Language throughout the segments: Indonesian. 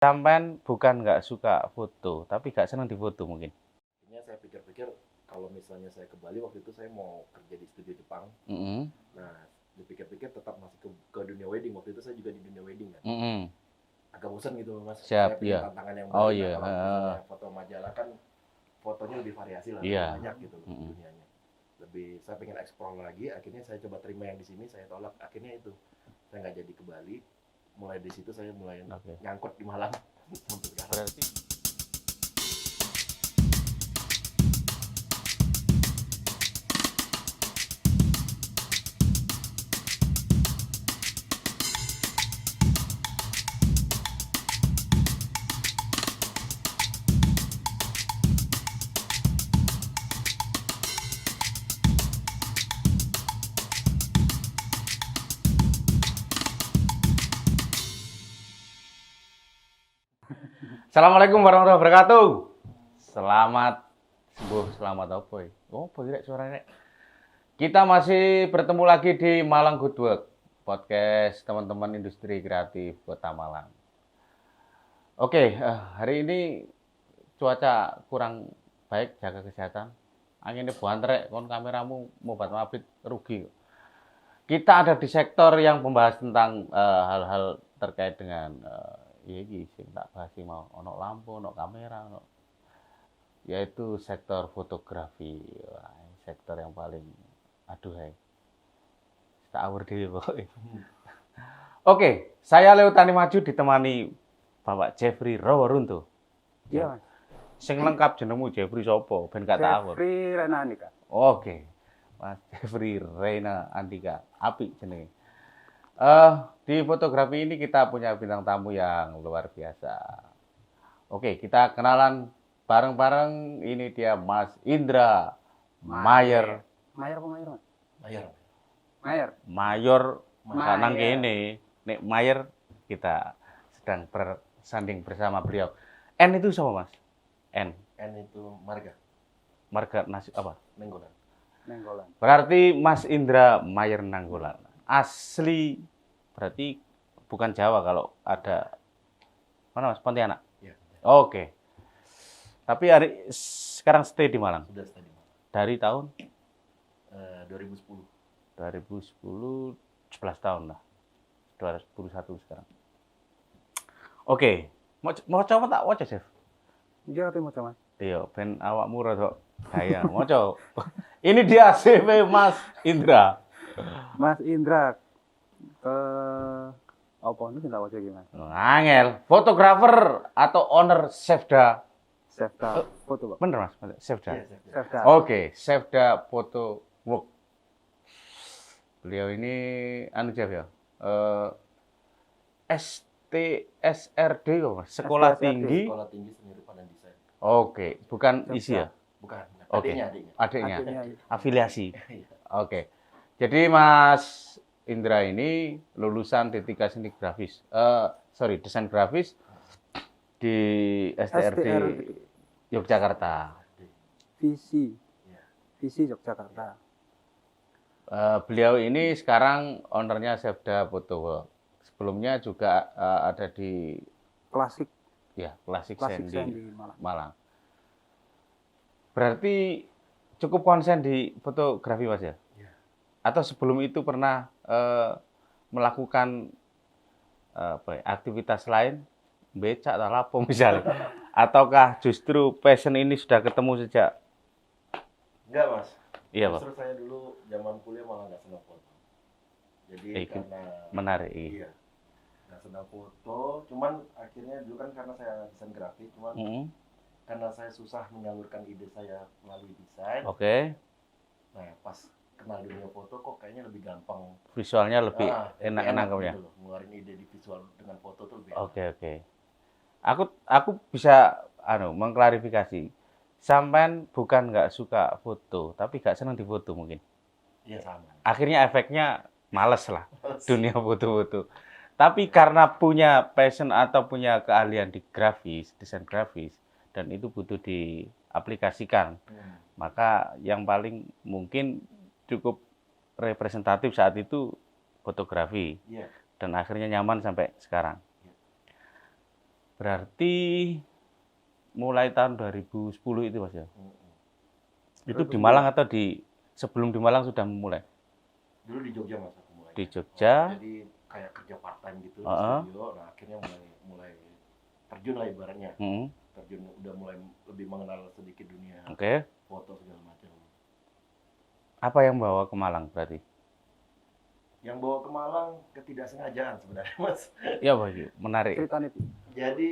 Sampean bukan nggak suka foto, tapi nggak senang difoto mungkin? Akhirnya saya pikir-pikir kalau misalnya saya ke Bali waktu itu saya mau kerja di studio Jepang. Mhm. Nah, dipikir-pikir tetap masih ke dunia wedding. Waktu itu saya juga di dunia wedding kan. Mhm. Agak bosan gitu Mas. Siap, Saya pengen iya. tantangan yang Oh baru. Nah, iya, kalau heeh. misalnya foto majalah kan fotonya lebih variasi lah, lebih Iya. banyak gitu Mhm. dunianya. Saya pengen explore lagi. Akhirnya saya coba terima yang di sini, saya tolak. Akhirnya itu saya nggak jadi ke Bali. Mulai di situ saya mulai nyangkut di Malang sampai sekarang. Berarti Assalamualaikum warahmatullahi wabarakatuh. Selamat apa ya? Oh, boleh suaranya. Kita masih bertemu lagi di Malang Good Work, podcast teman-teman industri kreatif Kota Malang. Oke, hari ini cuaca kurang baik, jaga kesehatan. Anginnya buantrek, kon kameramu mau bat mabit rugi. Kita ada di sektor yang membahas tentang hal-hal terkait dengan iki sing tak bahas mau ono lampu, ono kamera, yaitu sektor fotografi. Wah, sektor yang paling aduh tak awur dhewe pokoke. Oke, saya Leo Tani Maju ditemani Bapak Jeffrey Rawarunto. Iya, Mas. Sing lengkap jenengmu Jeffrey sapa? Ben gak tak awur. Jeffrey Renandika. Oke. Mas Jeffrey Reina Andika, apik jenenge. Di fotografi ini kita punya bintang tamu yang luar biasa. Oke, kita kenalan bareng-bareng. Ini dia Mas Indra Mayer. Mayer apa Mayer, Mas? Mayer. Mayer. Mayor sanang Mayer. kene. Nek Mayer kita sedang bersanding bersama beliau. N itu siapa, Mas? N. N itu marga. Marga nasi apa? Nenggolan. Nenggolan. Berarti Mas Indra Mayer Nanggolan. Asli berarti bukan Jawa kalau ada mana Mas? Pontianak. Iya. Oke. Tapi sekarang stay di Malang. Sudah stay di Malang. Dari tahun 2010. 2010 11 tahun lah. 2021 sekarang. Oke. Mau coba tak waca, Chef? Iya, tapi mau Mas. Iya, ben awakmu rada gaya. Mau coba. Ini dia CV Mas Indra. Mas Indra ke apa ini tidak wajah gimana? Angel, fotografer atau owner Sevda. Sevda foto, Pak. Bener Mas, Sevda. Iya, saya. Sevda. Oke, Sevda Photo Work. Beliau ini anu Jeff ya. STSRD kok Mas, Sekolah STSRD. Tinggi. Sekolah Tinggi Seni Rupa dan Desain. Oke, bukan Sevda. isi ya. Bukan. Oke. Adiknya. Adiknya. Adiknya. Afiliasi. Iya. Oke. Jadi Mas Indra ini lulusan D3 Seni Grafis. Desain grafis di STRD Yogyakarta. Visi. Iya. Visi Yogyakarta. Beliau ini sekarang ownernya Sevda Photo Work. Sebelumnya juga ada di Klasik Klasik Sandy Sandy Malang. Malang. Berarti cukup konsen di fotografi Mas ya? Iya. Atau sebelum itu pernah melakukan aktivitas lain, becak atau apa misalnya? Ataukah justru passion ini sudah ketemu sejak? Enggak, Mas. Iya, Pak. Justru saya dulu zaman kuliah malah nggak senang foto. Jadi karena Menarik. iya, nggak senang foto. Cuman akhirnya dulu kan karena saya desain grafis, cuman karena saya susah menyalurkan ide saya melalui desain. Oke. Nah, pas kenal dunia foto kok kayaknya lebih gampang. Visualnya lebih enak lebih nangkepnya. gitu loh. Ngeluarin ide di visual dengan foto tuh lebih Oke. Aku bisa mengklarifikasi. Sampean bukan nggak suka foto, tapi nggak senang difoto mungkin. Iya, sama. Akhirnya efeknya males lah dunia foto-foto. Tapi karena punya passion atau punya keahlian di grafis, desain grafis, dan itu butuh diaplikasikan, maka yang paling mungkin cukup representatif saat itu fotografi. Iya. Dan akhirnya nyaman sampai sekarang. Berarti mulai tahun 2010 itu Mas ya? Itu di Malang atau sebelum di Malang sudah mulai? Dulu di Jogja Mas aku mulai. Di Jogja. Jadi kayak kerja part time gitu di studio. Nah akhirnya mulai terjun lah ibaratnya. Terjun udah mulai lebih mengenal sedikit dunia foto segala macam. Apa yang bawa ke Malang berarti? Yang bawa ke Malang ketidaksengajaan sebenarnya Mas. Iya Pak, menarik. Ceritanya. Jadi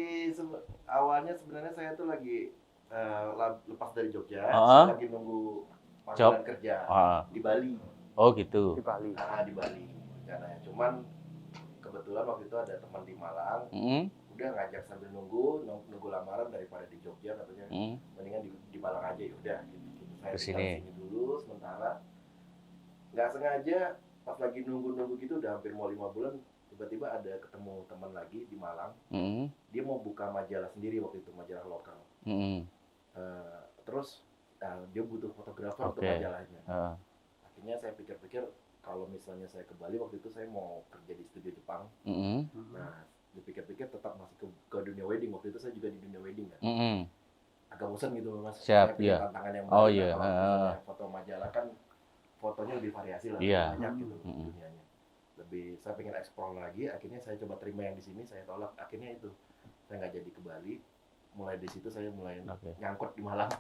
awalnya sebenarnya saya tuh lagi lepas dari Jogja, saya lagi nunggu panggilan kerja di Bali. Oh gitu. Di Bali. Di Bali rencananya. Cuman kebetulan waktu itu ada teman di Malang, udah ngajak sambil nunggu lamaran daripada di Jogja katanya, mendingan di Malang aja ya udah gitu. Saya di sini dulu sementara. Nggak sengaja pas lagi nunggu gitu udah hampir mau 5 bulan, tiba-tiba ada ketemu teman lagi di Malang. Dia mau buka majalah sendiri waktu itu, majalah lokal. Terus dia butuh fotografer untuk majalahnya. Akhirnya saya pikir-pikir kalau misalnya saya ke Bali waktu itu saya mau kerja di studio Jepang. Nah, dipikir-pikir tetap masih ke dunia wedding. Waktu itu saya juga di dunia wedding kan. Agak bosan gitu Mas. Siap, saya tantangan yang baru. Kalau foto majalah kan fotonya lebih variasi lah, banyak gitu dunianya. Saya pengen eksplor lagi, akhirnya saya coba terima yang di sini, saya tolak. Akhirnya itu saya nggak jadi ke Bali. Mulai di situ saya mulai nyangkut di Malang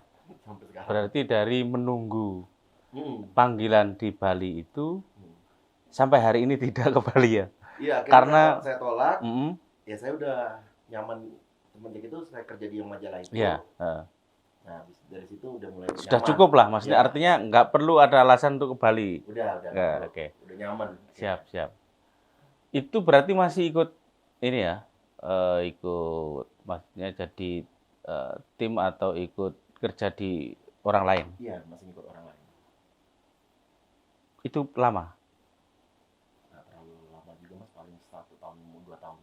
sampai sekarang. Berarti dari menunggu panggilan di Bali itu sampai hari ini tidak ke Bali ya? Iya, karena saya tolak. Ya saya udah nyaman semenjak itu saya kerja di yang majalah itu. Iya. Nah, dari situ udah mulai sudah nyaman. Cukup lah, maksudnya artinya nggak perlu ada alasan untuk ke Bali. Udah. Udah nyaman. Siap. Itu berarti masih ikut ini ya, ikut maksudnya jadi tim atau ikut kerja di orang lain? Iya, masih ikut orang lain. Itu lama? Nggak terlalu lama juga Mas, paling 1 tahun, 2 tahun.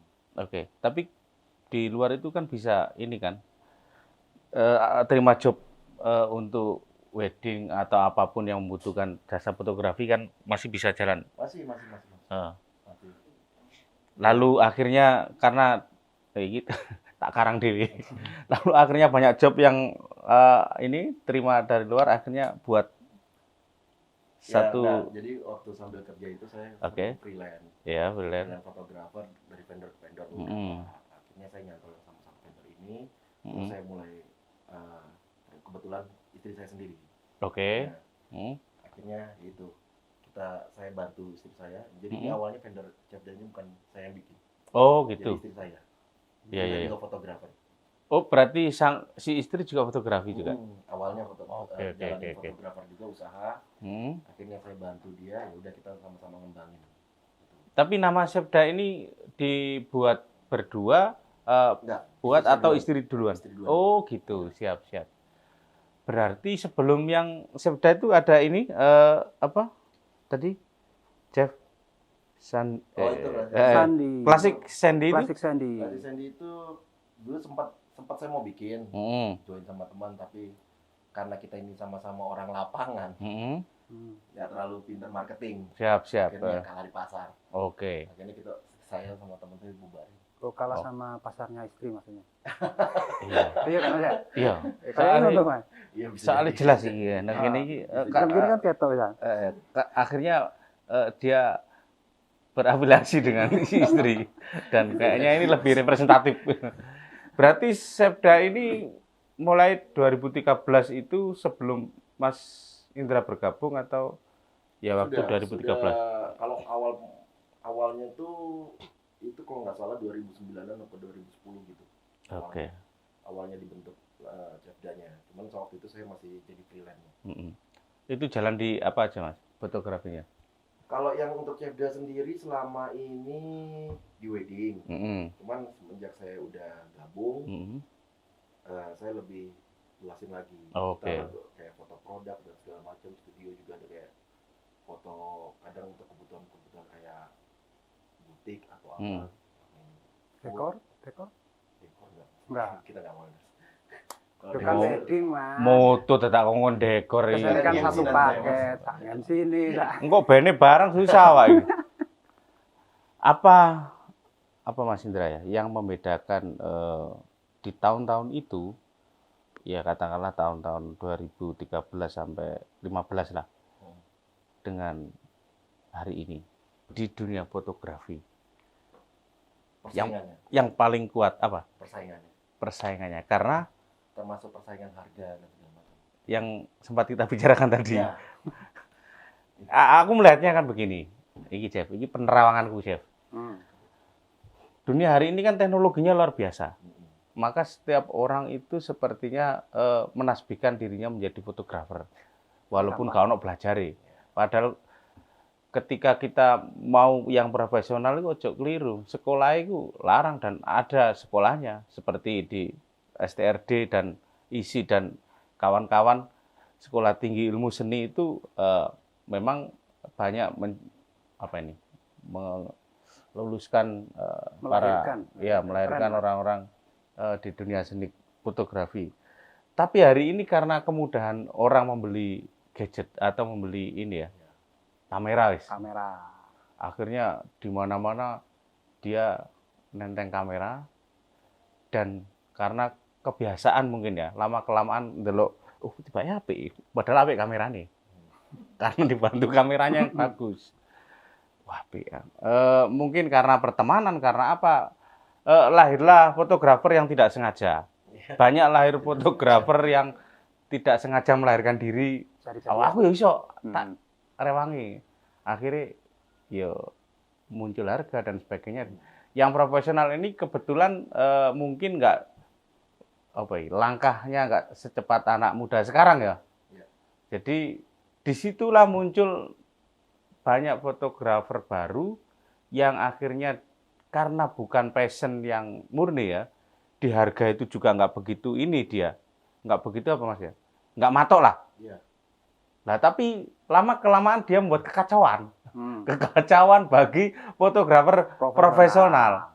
Tapi di luar itu kan bisa ini kan, terima job untuk wedding atau apapun yang membutuhkan jasa fotografi kan masih bisa jalan? Masih. Lalu akhirnya karena gitu, tak karang dewi. Lalu akhirnya banyak job yang ini terima dari luar, akhirnya buat satu. Jadi waktu sambil kerja itu saya freelance. Iya, freelance. Fotografer dari vendor ke vendor. Akhirnya saya nyantol sama vendor ini. Terus saya mulai kebetulan istri saya sendiri. Akhirnya itu saya bantu istri saya. Jadi ini awalnya vendor Cevda-nya bukan saya yang bikin. Oh gitu. Jadi istri saya. Iya. Juga fotografer. Oh berarti si istri juga fotografi juga? Awalnya fotografer juga usaha. Akhirnya saya bantu dia. Ya udah kita sama-sama ngembangin. Tapi nama Cevda ini dibuat berdua, buat atau istri duluan? Oh gitu, siap. Berarti sebelum yang Cevda itu ada ini apa tadi? Jeff Sandi. Klasik Sandi itu dulu sempat saya mau bikin, join sama teman, tapi karena kita ini sama-sama orang lapangan, nggak terlalu pintar marketing. Siap. Akhirnya kalah di pasar. Akhirnya saya sama teman saya bubarin. Kalah sama pasarnya istri maksudnya. Iya kan Mas ya? Iya. Soalnya jelas sih ya. Nah ini kan ketok ya. Akhirnya dia berafiliasi dengan istri dan kayaknya ini lebih representatif. Berarti Cevda ini mulai 2013 itu sebelum Mas Indra bergabung atau ya waktu 2013? Kalau awalnya itu kalau nggak salah 2009-an atau 2010 gitu. Awalnya dibentuk Cevda-nya. Cuman waktu itu saya masih jadi freelance. Itu jalan di apa aja Mas fotografinya? Kalau yang untuk Cevda sendiri selama ini di wedding. Cuman semenjak saya udah gabung, saya lebih luasin lagi. Kita kayak foto produk dan segala macam, studio juga ada kayak foto kadang untuk kebutuhan kayak butik atau apa. Dekor enggak. Kita nggak mau. Itu kan wedding Mas. Moto tetak ngomong dekor ini kan satu paket, tangan sini. Engko bene barang susah wae. Apa Mas Indra ya yang membedakan di tahun-tahun itu, ya katakanlah tahun-tahun 2013 sampai 15 lah, dengan hari ini di dunia fotografi Persaingannya. yang paling kuat apa? Persaingannya. Persaingannya, karena Termasuk persaingan harga dan segala macam. yang sempat kita bicarakan tadi. Ya. Aku melihatnya kan begini, ini Jeff, ini penerawanganku Jeff. Dunia hari ini kan teknologinya luar biasa. Maka setiap orang itu sepertinya menasbihkan dirinya menjadi fotografer. Walaupun gak ono belajari. Padahal ketika kita mau yang profesional itu ojo keliru. Sekolah itu larang dan ada sekolahnya. Seperti di STRD dan ISI dan kawan-kawan Sekolah Tinggi Ilmu Seni itu memang banyak meluluskan melahirkan orang-orang di dunia seni fotografi. Tapi hari ini karena kemudahan orang membeli gadget atau membeli ini ya kamera. Akhirnya di mana-mana dia nenteng kamera, dan karena kebiasaan mungkin ya lama kelamaan ndelok tiba apik, padahal apik kamerane. Karena dibantu kameranya yang bagus. Wah, ya. Mungkin karena pertemanan, karena apa? Lahirlah fotografer yang tidak sengaja. Banyak lahir fotografer yang tidak sengaja melahirkan diri. Aku ya iso tak rewangi. Akhirnya yo muncul harga dan sebagainya. Yang profesional ini kebetulan mungkin nggak langkahnya nggak secepat anak muda sekarang ya. Jadi disitulah muncul banyak fotografer baru yang akhirnya karena bukan passion yang murni ya, di harga itu juga nggak begitu nggak begitu apa Mas ya, nggak matok lah. Nah tapi lama kelamaan dia membuat kekacauan, kekacauan bagi fotografer profesional.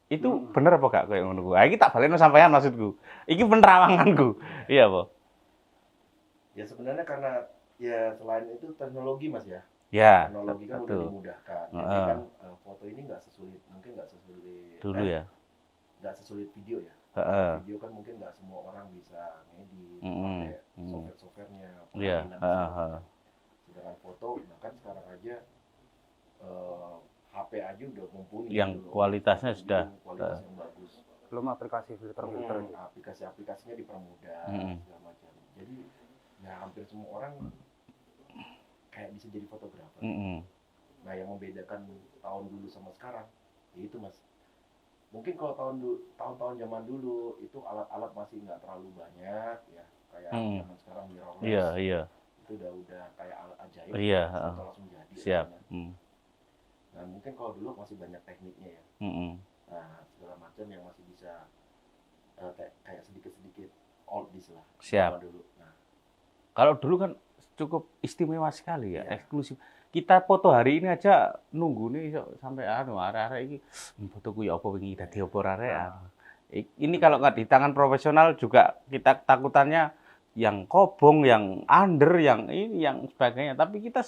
Itu bener apa gak kayak ngono? Iki tak baleno sampean maksudku. Iki penerawanganku. Iya, Po. Ya sebenarnya karena ya selain itu teknologi Mas ya. Ya, teknologi kan udah dimudahkan. Jadi kan foto ini mungkin nggak sesulit dulu ya. Nggak sesulit video ya. Video kan mungkin nggak semua orang bisa ngedit, pakai software-nya. Iya. Sedangkan foto, bahkan sekarang aja HP aja udah mumpuni. Yang kualitasnya sudah kualitas yang bagus. Belum aplikasi filter-filter. Aplikasi-aplikasinya dipermudah segala macam. Jadi ya hampir semua orang kayak bisa jadi fotografer. Nah yang membedakan tahun dulu sama sekarang, ya itu Mas. Mungkin kalau tahun-tahun zaman dulu itu alat-alat masih nggak terlalu banyak ya, kayak zaman sekarang mirrorless. Iya. Itu udah kayak alat ajaib. Iya. Langsung jadi. Siap. Nah mungkin kalau dulu masih banyak tekniknya ya. Nah segala macam yang masih bisa kayak sedikit-sedikit oldies lah. Siap. Dulu. Nah kalau dulu kan cukup istimewa sekali ya, eksklusif. Kita foto hari ini aja nunggu nih sampai arek-arek iki fotoku ya apa wingi dadi apa arek. Ini kalau nggak di tangan profesional juga kita takutannya yang kobong, yang under, yang ini, yang sebagainya. Tapi kita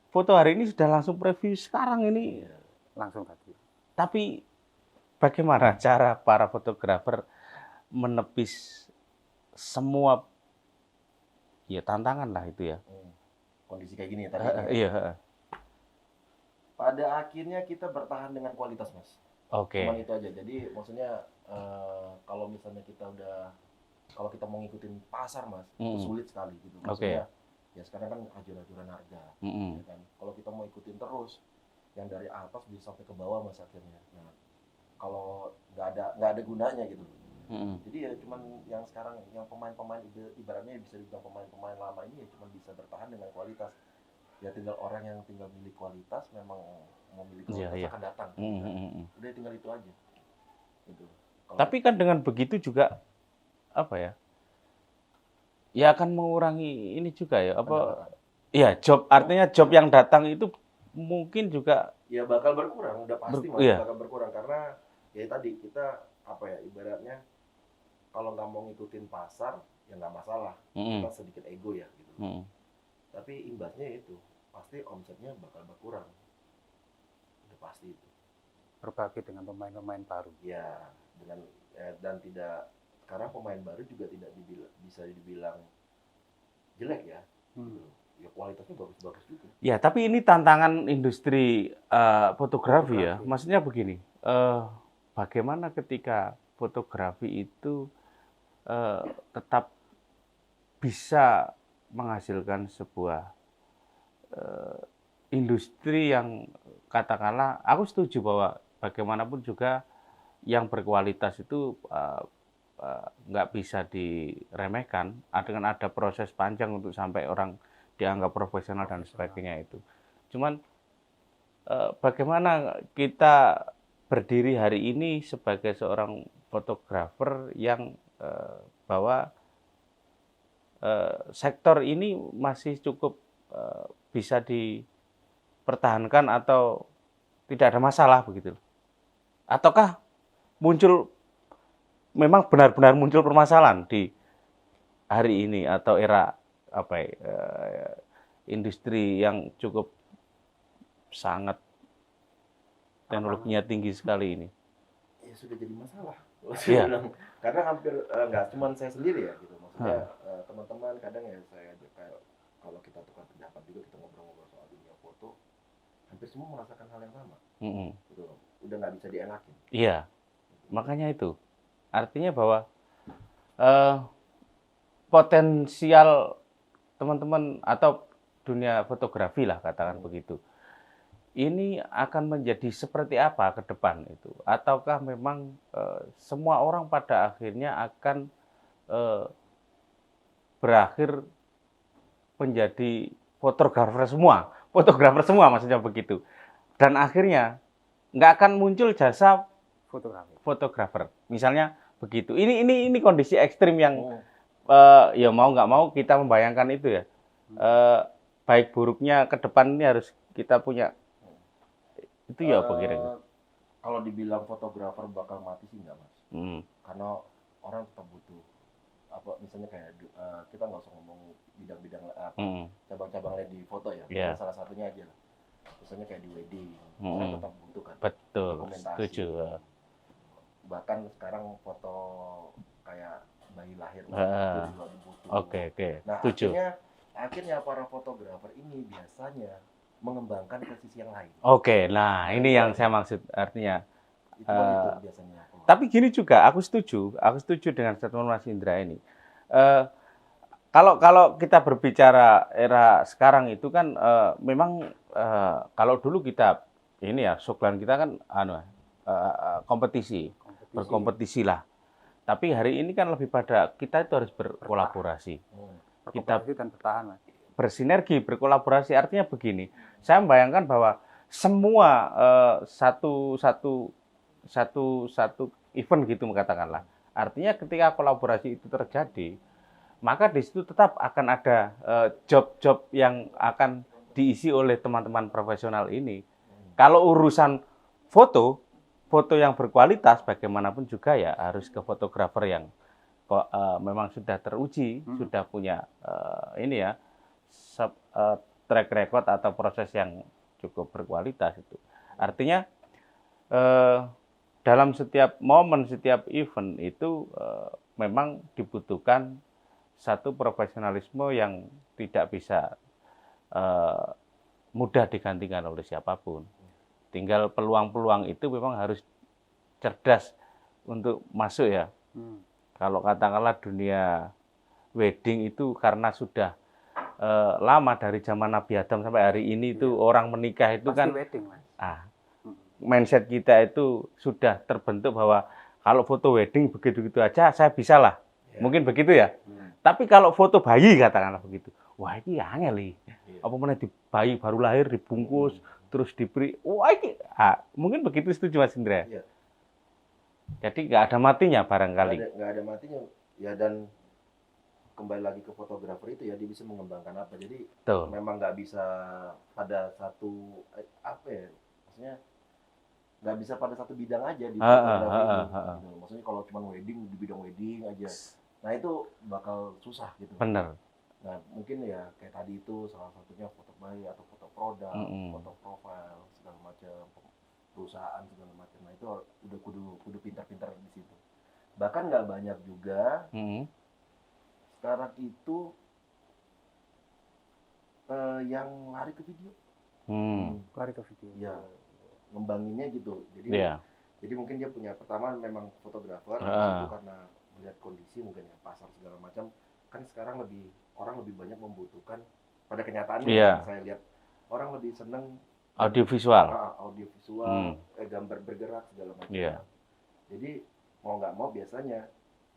foto hari ini sudah langsung preview sekarang ini langsung tadi. Tapi bagaimana cara para fotografer menepis semua ya tantangan lah itu ya. Kondisi kayak gini ya tadi. Iya. Pada akhirnya kita bertahan dengan kualitas Mas. Oke. Cuman itu aja. Jadi maksudnya kalau misalnya kalau kita mau ngikutin pasar Mas, itu sulit sekali gitu. Maksudnya ya sekarang kan ajuran harga. Ya kan? Kalau kita mau ikutin terus yang dari atas bisa sampai ke bawah Mas akhirnya. Nah, kalau nggak ada gunanya gitu. Jadi ya cuman yang sekarang yang pemain-pemain ibaratnya bisa dibilang pemain-pemain lama ini ya cuman bisa bertahan dengan kualitas. Ya tinggal orang yang tinggal milih kualitas, memang mau milih kualitas akan datang. Udah tinggal itu aja. Gitu. Tapi kan dengan begitu juga apa ya? Ya akan mengurangi ini juga ya apa? Iya, artinya job yang datang itu mungkin juga ya bakal berkurang, udah pasti bakal berkurang karena ya tadi kita ibaratnya kalau nggak mau ngikutin pasar ya nggak masalah, kita sedikit ego ya gitu. Tapi imbasnya itu pasti omsetnya bakal berkurang, udah pasti itu. Berbagi dengan pemain-pemain baru. Ya dengan dan tidak, sekarang pemain baru juga tidak bisa dibilang jelek ya. Ya kualitasnya bagus-bagus juga. Ya, tapi ini tantangan industri fotografi ya. Maksudnya begini, bagaimana ketika fotografi itu tetap bisa menghasilkan sebuah industri yang katakanlah, aku setuju bahwa bagaimanapun juga yang berkualitas itu nggak bisa diremehkan, dengan ada proses panjang untuk sampai orang dianggap profesional dan sebagainya itu. Cuman bagaimana kita berdiri hari ini sebagai seorang fotografer yang bahwa sektor ini masih cukup bisa dipertahankan atau tidak ada masalah begitu? Ataukah muncul, memang benar-benar muncul permasalahan di hari ini atau era apa ya, industri yang cukup sangat teknologinya tinggi sekali ini? Ya sudah jadi masalah. Iya. Karena hampir nggak cuma saya sendiri ya gitu. Maksudnya teman-teman kadang ya saya kayak kalau kita tukar pendapat juga, kita ngobrol-ngobrol soal dunia foto, hampir semua merasakan hal yang sama. Gitu loh. Udah nggak bisa dienakin. Iya. Makanya itu. Artinya bahwa potensial teman-teman atau dunia fotografi lah katakan begitu, ini akan menjadi seperti apa ke depan itu? Ataukah memang semua orang pada akhirnya akan berakhir menjadi fotografer semua maksudnya begitu. Dan akhirnya nggak akan muncul jasa fotografer. Misalnya begitu. Ini kondisi ekstrim yang ya mau nggak mau kita membayangkan itu ya. Baik buruknya ke depan ini harus kita punya. Itu ya apa kira-kira? Kalau dibilang fotografer bakal mati sih nggak, Mas. Karena orang tetap butuh apa, misalnya kayak kita nggak usah ngomong bidang-bidang cabang-cabang lain di foto ya. Yeah. Salah satunya aja lah. Misalnya kayak di wedding, orang tetap butuh kan. Betul, dokumentasi. setuju. Bahkan sekarang foto kayak bayi lahir itu juga dibutuh. Oke. Nah, Setuju. akhirnya para fotografer ini biasanya mengembangkan ke sisi yang lain. Oke, nah ini yang saya maksud, artinya. Itu biasanya. Tapi gini juga, aku setuju dengan statement Mas Indra ini. Kalau kita berbicara era sekarang itu kan memang kalau dulu kita ini ya, slogan kita kan berkompetisi lah. Tapi hari ini kan lebih pada kita itu harus berkolaborasi. Kita dan bertahan, Mas. Bersinergi, berkolaborasi, artinya begini. Saya membayangkan bahwa semua satu event gitu katakanlah. Artinya ketika kolaborasi itu terjadi, maka di situ tetap akan ada job-job yang akan diisi oleh teman-teman profesional ini. Kalau urusan foto yang berkualitas, bagaimanapun juga ya harus ke fotografer yang memang sudah teruji, sudah punya track record atau proses yang cukup berkualitas itu. Artinya dalam setiap momen, setiap event itu memang dibutuhkan satu profesionalisme yang tidak bisa mudah digantikan oleh siapapun. Tinggal peluang-peluang itu memang harus cerdas untuk masuk ya. Kalau katakanlah dunia wedding itu karena sudah lama dari zaman Nabi Adam sampai hari ini itu orang menikah itu pasti kan wedding, Mas. Mindset kita itu sudah terbentuk bahwa kalau foto wedding begitu-begitu aja saya bisa lah. Mungkin begitu ya. Tapi kalau foto bayi katakanlah begitu, wah ini angel nih. Apa mana di bayi baru lahir dibungkus terus diberi, wah ini mungkin begitu, setuju Mas Indra? Iya. Jadi nggak ada matinya barangkali. Nggak ada matinya ya, dan kembali lagi ke fotografer itu ya, dia bisa mengembangkan apa. Jadi memang nggak bisa pada satu maksudnya nggak bisa pada satu bidang aja di fotografi itu. Maksudnya kalau cuma wedding di bidang wedding aja, nah itu bakal susah gitu. Bener. Nah mungkin ya kayak tadi itu salah satunya foto bayi atau foto produk, foto profil segala macam, perusahaan segala macam. Nah itu udah kudu pintar-pintar di situ. Bahkan nggak banyak juga Hmm. sekarang itu yang lari ke video. Lari ke video. Ya, ngembanginnya gitu. Jadi Iya. jadi mungkin dia punya, pertama memang fotografer, habis Ah. itu karena melihat kondisi mungkin ya, pasar segala macam, kan sekarang orang lebih banyak membutuhkan, pada kenyataannya Iya. saya lihat orang lebih seneng Audiovisual. audiovisual, gambar bergerak segala macam. Iya. Jadi mau nggak mau biasanya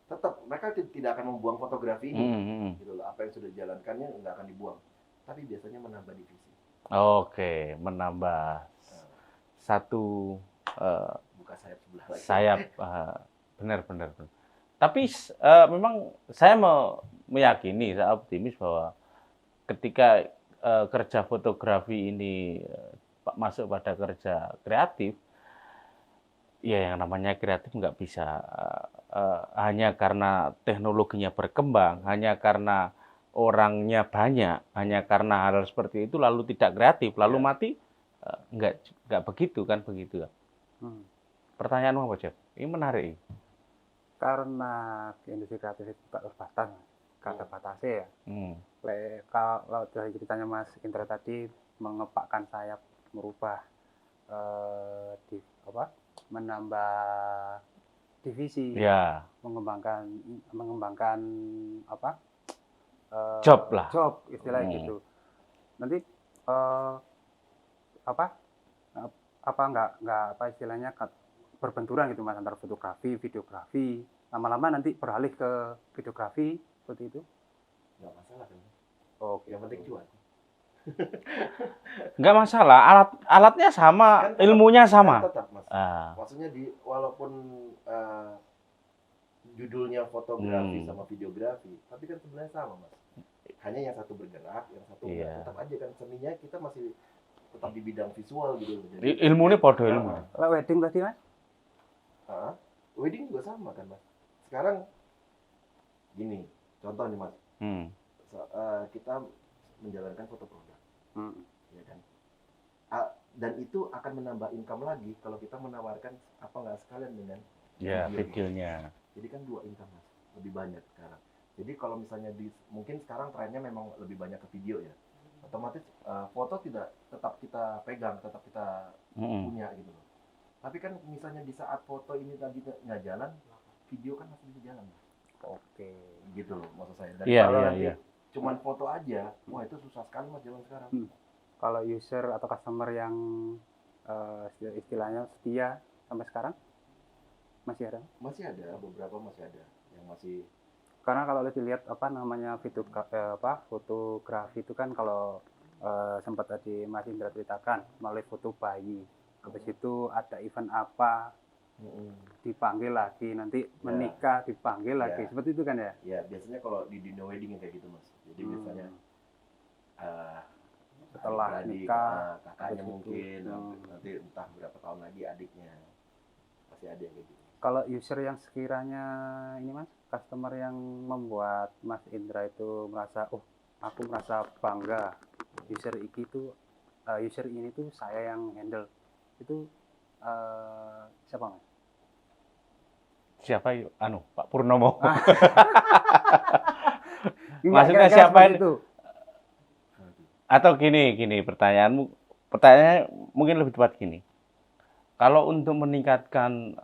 tetap mereka tidak akan membuang fotografi ini, gitu loh. Apa yang sudah dijalankannya nggak akan dibuang, tapi biasanya menambah divisi. Oke, menambah satu Buka sayap sebelah lagi. sayap. Benar. Tapi memang saya meyakini, saya optimis bahwa ketika kerja fotografi ini masuk pada kerja kreatif, ya yang namanya kreatif nggak bisa hanya karena teknologinya berkembang, hanya karena orangnya banyak, hanya karena hal seperti itu lalu tidak kreatif, lalu mati, nggak begitu kan, begitu. Pertanyaanmu apa, Jeff? Ini menarik. Karena industri kreatif itu tak terbatas, kata batasnya ya. Kalau dari ceritanya Mas Indra tadi mengepakkan sayap, merubah menambah divisi, Ya, mengembangkan job lah. job istilahnya gitu. Nanti nggak istilahnya berbenturan gitu Mas, antara fotografi, videografi, lama-lama nanti beralih ke videografi seperti itu? Nggak masalah kan? Oke. Yang penting cuan. Nggak masalah, alatnya sama, Kan ilmunya sama. Kan tetap, Mas. Maksudnya walaupun judulnya fotografi sama videografi, tapi kan sebenarnya sama, Mas. Hanya yang satu bergerak, yang satu enggak. Tetap aja kan seninya kita masih tetap di bidang visual gitu. Jadi Ilmunya podo ilmu. Kalau wedding tadi Mas? Wedding juga sama kan, Mas. Sekarang gini, contoh nih, Mas. Kita menjalankan foto produk. Ya kan? Dan itu akan menambah income lagi kalau kita menawarkan apa nggak sekalian dengan videonya. Jadi kan 2 income, Mas. Lebih banyak sekarang. Jadi kalau misalnya mungkin sekarang trennya memang lebih banyak ke video ya. Otomatis foto tetap kita pegang, tetap kita punya gitu loh. Tapi kan misalnya di saat foto ini tadi nggak jalan, video kan masih bisa jalan, Mas. Oke. Gitu loh maksud saya. Dan kalau nanti cuman foto aja, wah itu susah sekali, Mas, zaman sekarang. Kalau user atau customer yang istilahnya setia sampai sekarang masih ada? Masih ada, beberapa masih ada yang masih. Karena kalau dilihat fotografi itu kan, kalau sempat tadi Mas Indra ceritakan melalui foto bayi, habis itu ada event apa, dipanggil lagi, nanti menikah dipanggil lagi, seperti itu kan ya? Ya, biasanya kalau di dinner wedding kayak gitu, Mas. Jadi biasanya setelah nikah kakaknya mungkin, nanti entah berapa tahun lagi adiknya, pasti ada yang kayak gitu. Kalau user yang sekiranya ini Mas, customer yang membuat Mas Indra itu merasa, aku merasa bangga, user ini tuh saya yang handle, itu siapa Mas? Siapa? Pak Purnomo. Maksudnya Maksudnya siapa itu? Atau gini pertanyaannya mungkin lebih tepat gini. Kalau untuk meningkatkan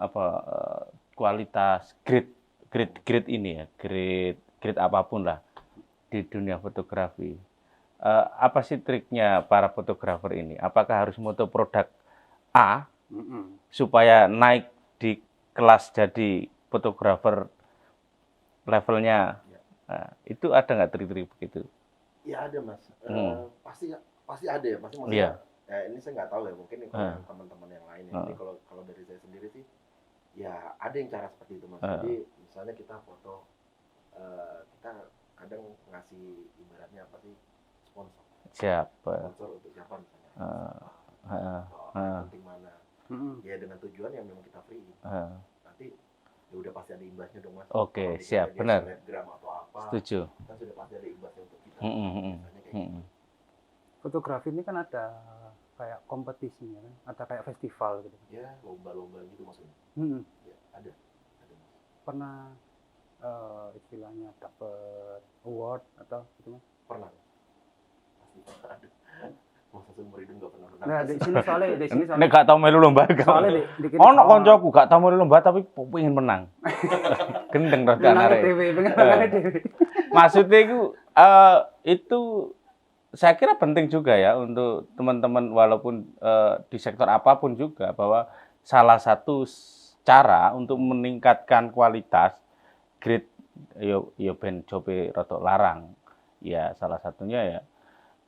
kualitas grade ini ya, grade apapun lah di dunia fotografi, apa sih triknya para fotografer ini? Apakah harus moto produk A supaya naik di kelas jadi fotografer levelnya? Itu ada nggak trik-trik begitu? Ya ada, Mas. Pasti ada ya, pasti maksudnya. Ini saya nggak tahu ya, mungkin kalau teman-teman yang lain ya. Jadi kalau dari saya sendiri sih, ya ada yang cara seperti itu, Mas. Jadi misalnya kita foto, kita kadang ngasih ibaratnya apa sih, sponsor. Sponsor untuk siapa misalnya? Penting mana? Ya dengan tujuan yang memang kita free. Nanti ya udah pasti ada imbasnya dong, Mas. Oke, siap, benar. Atau apa, setuju. Kan sudah pasti ada imbasnya untuk kita. Fotografi ini kan ada kayak kompetisinya kan, ada kayak festival gitu. Ya, lomba-lomba gitu maksudnya. Ya, ada. pernah istilahnya dapat award atau gitu Mas? Pernah. Pasti pernah ada. Masa seumur hidup nggak pernah menang. Nah, di sini soalnya Nek gak tau melu lomba. soalnya di kene Ono koncoku gak tau melu lomba tapi pengen menang. Gendeng terus menang anare. dhewe, menang dhewe. Maksudnya itu saya kira penting juga ya untuk teman-teman walaupun di sektor apapun juga bahwa salah satu cara untuk meningkatkan kualitas grade yo ben jobe rada larang. Ya salah satunya ya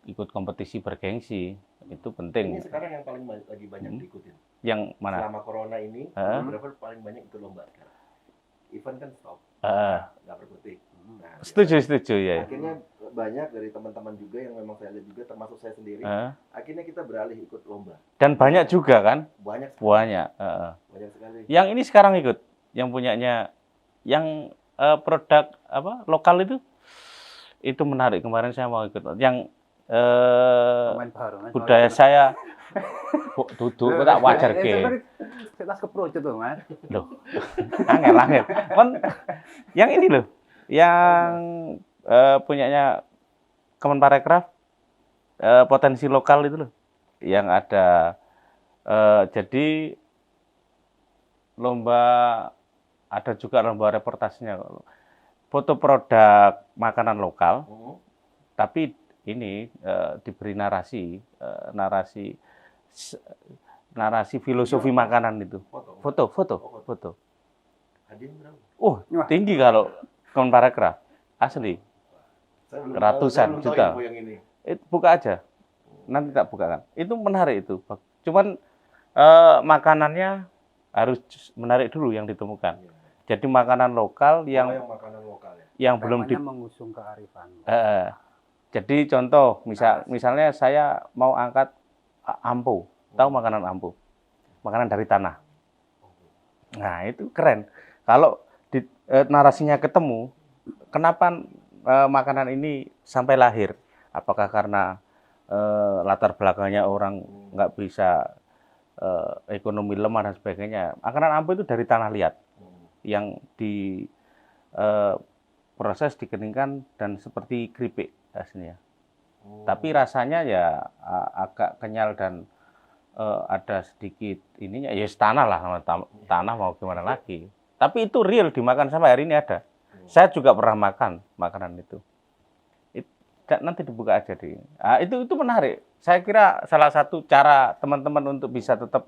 ikut kompetisi bergengsi itu Ini penting. sekarang yang paling lagi banyak diikutin. Yang mana? Selama corona ini, fotografer paling banyak ikut lomba sekarang. Event kan stop, nggak berkutik. Nah, Setuju ya. akhirnya banyak dari teman-teman juga yang memang saya lihat juga, termasuk saya sendiri. Akhirnya kita beralih ikut lomba. Dan banyak juga kan? Banyak sekali. Yang ini sekarang ikut, yang punyanya, yang produk apa lokal itu menarik. Kemarin saya mau ikut. Yang Pemain baru, Mas. budaya saya duduk kok tak wajar ke. Kita keprojo tuh, Mas. Loh, angel. Yang ini loh, yang punyanya Kemenparekraf, potensi lokal itu loh, yang ada jadi lomba, ada juga lomba reportasenya, foto produk makanan lokal, tapi ini diberi narasi filosofi makanan itu. Foto. Hadiah berapa? Tinggi kalau Kemenparekraf, asli. Ratusan juta. Yang ini. Buka aja, nanti tak bukakan. Itu menarik itu. Cuman makanannya harus menarik dulu yang ditemukan. Jadi makanan lokal yang makanan lokal ya. Yang belum mengusung kearifan. Jadi contoh, misalnya saya mau angkat ampo, tahu makanan ampo, makanan dari tanah. Nah itu keren. Kalau narasinya ketemu, kenapa makanan ini sampai lahir? Apakah karena latar belakangnya orang nggak bisa ekonomi lemah dan sebagainya? Makanan ampo itu dari tanah liat, yang di proses dikeningkan dan seperti keripik aslinya. Tapi rasanya ya agak kenyal dan ada sedikit ininya, ya tanah lah, tanah mau gimana lagi. Tapi itu real dimakan sampai hari ini ada. Saya juga pernah makan makanan itu. Nanti dibuka aja itu menarik. Saya kira salah satu cara teman-teman untuk bisa tetap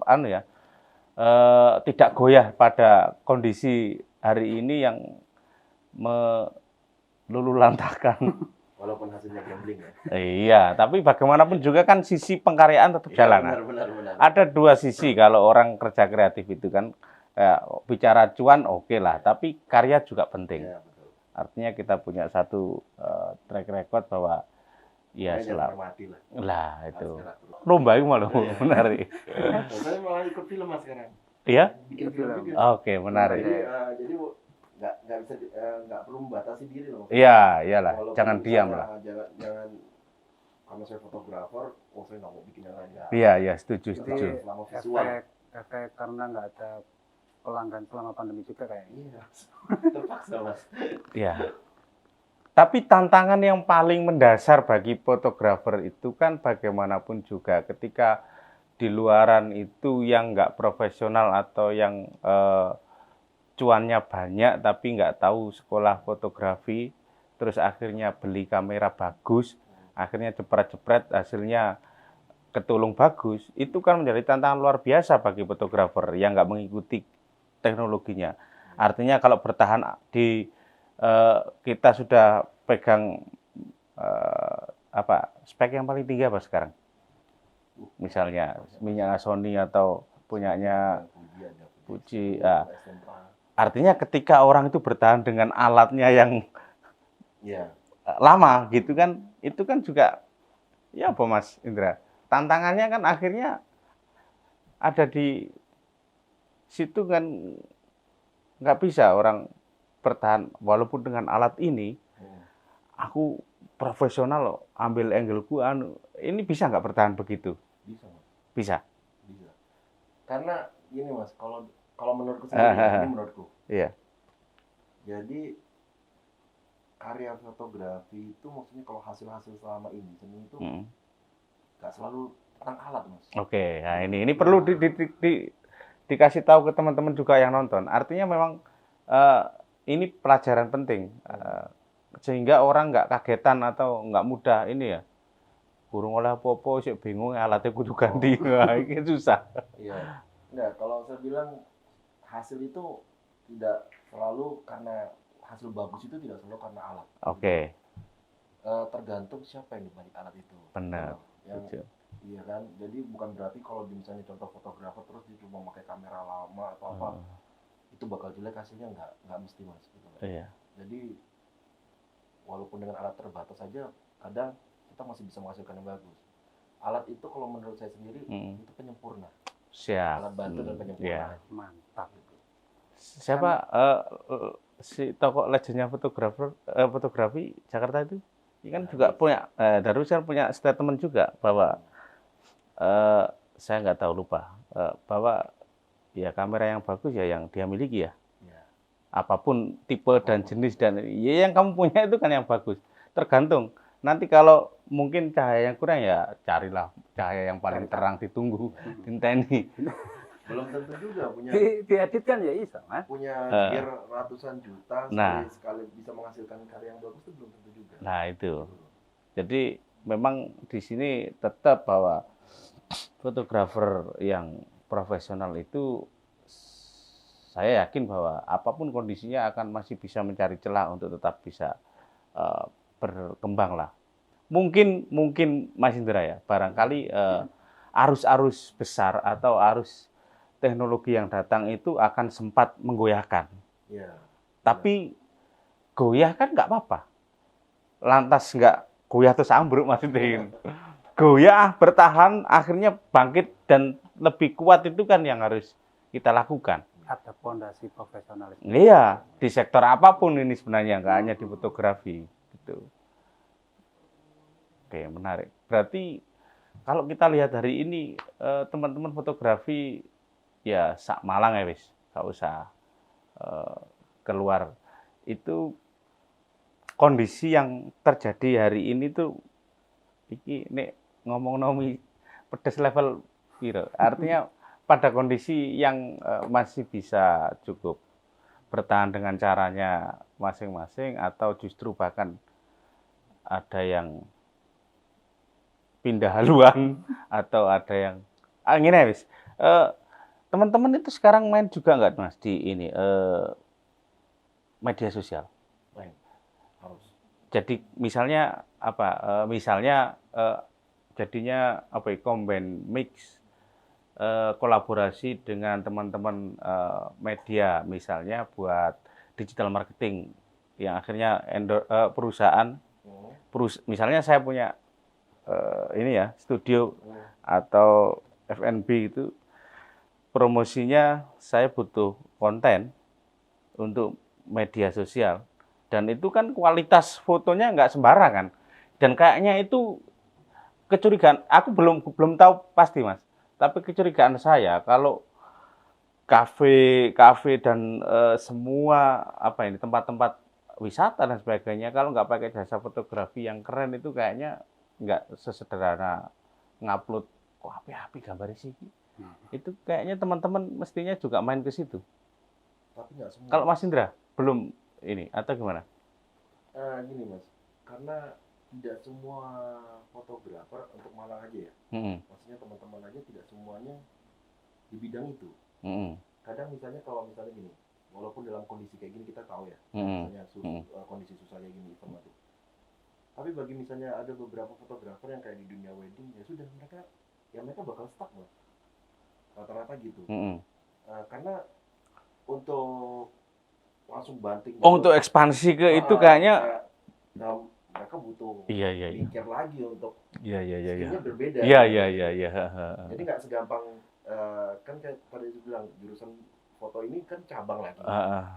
tidak goyah pada kondisi hari ini yang meluluhlantahkan. Walaupun hasilnya gambling ya. Iya, tapi bagaimanapun juga kan sisi pengkaryaan tetap jalan. Benar. Ada dua sisi kalau orang kerja kreatif itu kan, bicara cuan oke lah, tapi karya juga penting. Ya, betul. Artinya kita punya satu track record bahwa ya hormati lah itu. Lomba itu malah menarik. Saya malah ikut film Mas sekarang. Iya? Bikin film juga. Oke, menarik. Jadi nggak bisa nggak perlu membatasi diri loh. Iya, iyalah. Walaupun Jangan diam lah. Jangan karena saya fotografer, saya nggak mau bikin yang lain. Iya, setuju. Selama visual. Efek karena nggak ada pelanggan selama pandemi juga kayaknya. Iya. Terpaksa Mas. Iya. Tapi tantangan yang paling mendasar bagi fotografer itu kan bagaimanapun juga ketika di luaran itu yang nggak profesional atau yang cuannya banyak tapi nggak tahu sekolah fotografi, terus akhirnya beli kamera bagus, akhirnya jepret-jepret hasilnya ketulung bagus, itu kan menjadi tantangan luar biasa bagi fotografer yang nggak mengikuti teknologinya. Artinya kalau bertahan di kita sudah pegang spek yang paling tinggi apa sekarang? Misalnya minyak Sony atau punyanya Fuji. Artinya ketika orang itu bertahan dengan alatnya yang lama gitu kan, itu kan juga ya apa Mas Indra? Tantangannya kan akhirnya ada di situ kan, nggak bisa orang bertahan walaupun dengan alat ini. Aku profesional loh, ambil angleku ini bisa nggak bertahan begitu? Bisa. Karena gini Mas, kalau menurutku sendiri, ini menurutku. Iya. Jadi karya fotografi itu maksudnya kalau hasil-hasil selama ini seni itu nggak selalu tentang alat, Mas. Oke, nah ini perlu dikasih tahu ke teman-teman juga yang nonton. Artinya memang ini pelajaran penting sehingga orang nggak kagetan atau nggak mudah ini ya. Burung oleh apa-apa sih bingung alatnya kudu ganti. Wah, ini susah. Iya. Nah, kalau saya bilang hasil itu tidak selalu karena hasil bagus itu tidak selalu karena alat. Oke. Tergantung siapa yang dibalik alat itu. Benar. Yang, iya kan. Jadi bukan berarti kalau misalnya contoh fotografer terus dia cuma pakai kamera lama atau apa, itu bakal jelek hasilnya nggak mesti, Mas. Gitu. Iya. Jadi walaupun dengan alat terbatas saja, kadang kita masih bisa menghasilkan yang bagus. Alat itu kalau menurut saya sendiri itu penyempurna. Siap. Alat bantu dan penyempurna. Yeah. Mantap. Siapa si tokoh legendnya fotografi Jakarta itu? Ini kan juga punya Darus kan punya statement juga bahwa saya nggak tahu lupa bahwa ya kamera yang bagus ya yang dia miliki ya. Apapun tipe dan jenis dan ya yang kamu punya itu kan yang bagus. Tergantung. Nanti kalau mungkin cahaya yang kurang ya carilah cahaya yang paling terang ditunggu tinteni. Belum tentu juga punya Diedit kan ya bisa, Mas. punya gear ratusan juta sekali bisa menghasilkan karya yang bagus itu belum tentu juga. Nah itu. Jadi memang di sini tetap bahwa fotografer yang profesional itu saya yakin bahwa apapun kondisinya akan masih bisa mencari celah untuk tetap bisa berkembang lah. Mungkin Mas Indra ya, barangkali arus-arus besar atau arus teknologi yang datang itu akan sempat menggoyahkan. Ya. Tapi goyah kan nggak apa-apa. Lantas nggak goyah terus ambruk maksudnya. Goyah, bertahan, akhirnya bangkit dan lebih kuat itu kan yang harus kita lakukan. Ada fondasi profesionalisme. Iya, di sektor apapun ini sebenarnya, nggak hanya di fotografi. Gitu. Oke, menarik. Berarti kalau kita lihat hari ini, teman-teman fotografi ya sak Malang ya wis, nggak usah keluar. Itu kondisi yang terjadi hari ini tuh, ini ngomong nomi pedes level piro. Artinya pada kondisi yang masih bisa cukup bertahan dengan caranya masing-masing atau justru bahkan ada yang pindah haluan atau ada yang gini ya wis. Teman-teman itu sekarang main juga nggak Mas di ini media sosial? Main. Harus. Jadi misalnya apa? Misalnya jadinya apa ya, combine mix kolaborasi dengan teman-teman media misalnya buat digital marketing yang akhirnya perusahaan misalnya saya punya ini ya studio atau F&B itu promosinya saya butuh konten untuk media sosial dan itu kan kualitas fotonya nggak sembarangan dan kayaknya itu kecurigaan aku belum tahu pasti Mas tapi kecurigaan saya kalau kafe dan semua apa ini tempat-tempat wisata dan sebagainya kalau nggak pakai jasa fotografi yang keren itu kayaknya nggak sesederhana ngupload kok api gambarnya sih itu kayaknya teman-teman mestinya juga main ke situ. Tapi nggak semua. Kalau Mas Indra belum ini atau gimana? Gini Mas, karena tidak semua fotografer untuk Malang aja ya. Maksudnya teman-teman aja tidak semuanya di bidang itu. Kadang misalnya kalau misalnya gini, walaupun dalam kondisi kayak gini kita tahu ya, misalnya kondisi susah kayak gini informatif. Tapi bagi misalnya ada beberapa fotografer yang kayak di dunia wedding ya sudah mereka bakal stuck Mas. Rata-rata gitu. Karena untuk langsung banting. Untuk ekspansi ke itu kayaknya mereka butuh iya. pikir lagi untuk Iya. berbeda. Iya. Jadi nggak segampang kan kayak tadi bilang jurusan foto ini kan cabang lagi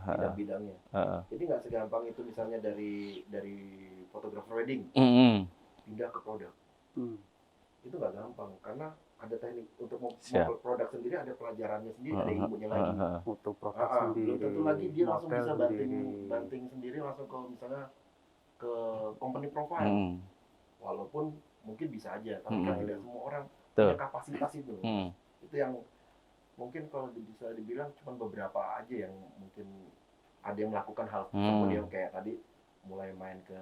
bidang-bidangnya. Jadi nggak segampang itu misalnya dari fotografer wedding pindah ke produk. Itu nggak gampang karena ada teknik untuk Siap. produk sendiri, ada pelajarannya sendiri, ada ilmunya lagi. Untuk produk Belum sendiri, tentu lagi dia langsung model bisa sendiri. banting sendiri langsung ke misalnya ke company profile. Walaupun mungkin bisa aja, tapi kan tidak semua orang punya kapasitas itu. Itu yang mungkin kalau bisa dibilang cuma beberapa aja yang mungkin ada yang melakukan hal tersebut yang kayak tadi mulai main ke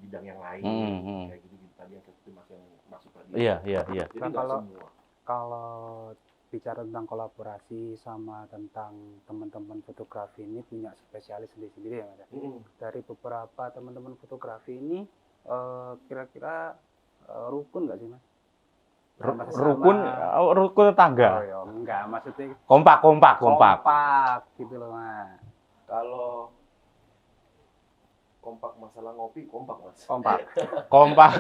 bidang yang lain kayak gitu tadi yang seperti Mas yang masuk tadi. Iya. Jadi Nah, nggak semua. kalau bicara tentang kolaborasi sama tentang teman-teman fotografi ini punya spesialis sendiri-sendiri ya Mas. Dari beberapa teman-teman fotografi ini kira-kira rukun nggak sih Mas? Rukun tetangga. Oh ya, enggak, maksudnya Kompak gitu loh Mas. Kalau kompak masalah ngopi, kompak Mas. Kompak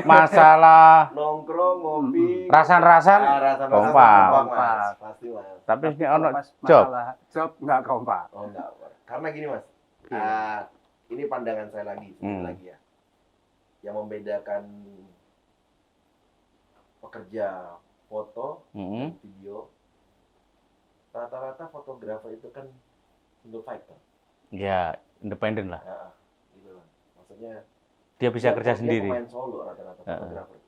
masalah nongkrong ngopi rasan-rasan kompak. Mas. Pasti Mas. Tapi ini ono masalah job nggak kompak. Oh enggak. Karena gini Mas. Ini pandangan saya lagi lagi ya. Yang membedakan pekerja foto dan video, rata-rata fotografer itu kan single fighter. Ya, independen lah. Gitu lah. Maksudnya dia bisa kerja sendiri. Dia pemain solo rata-rata fotografer.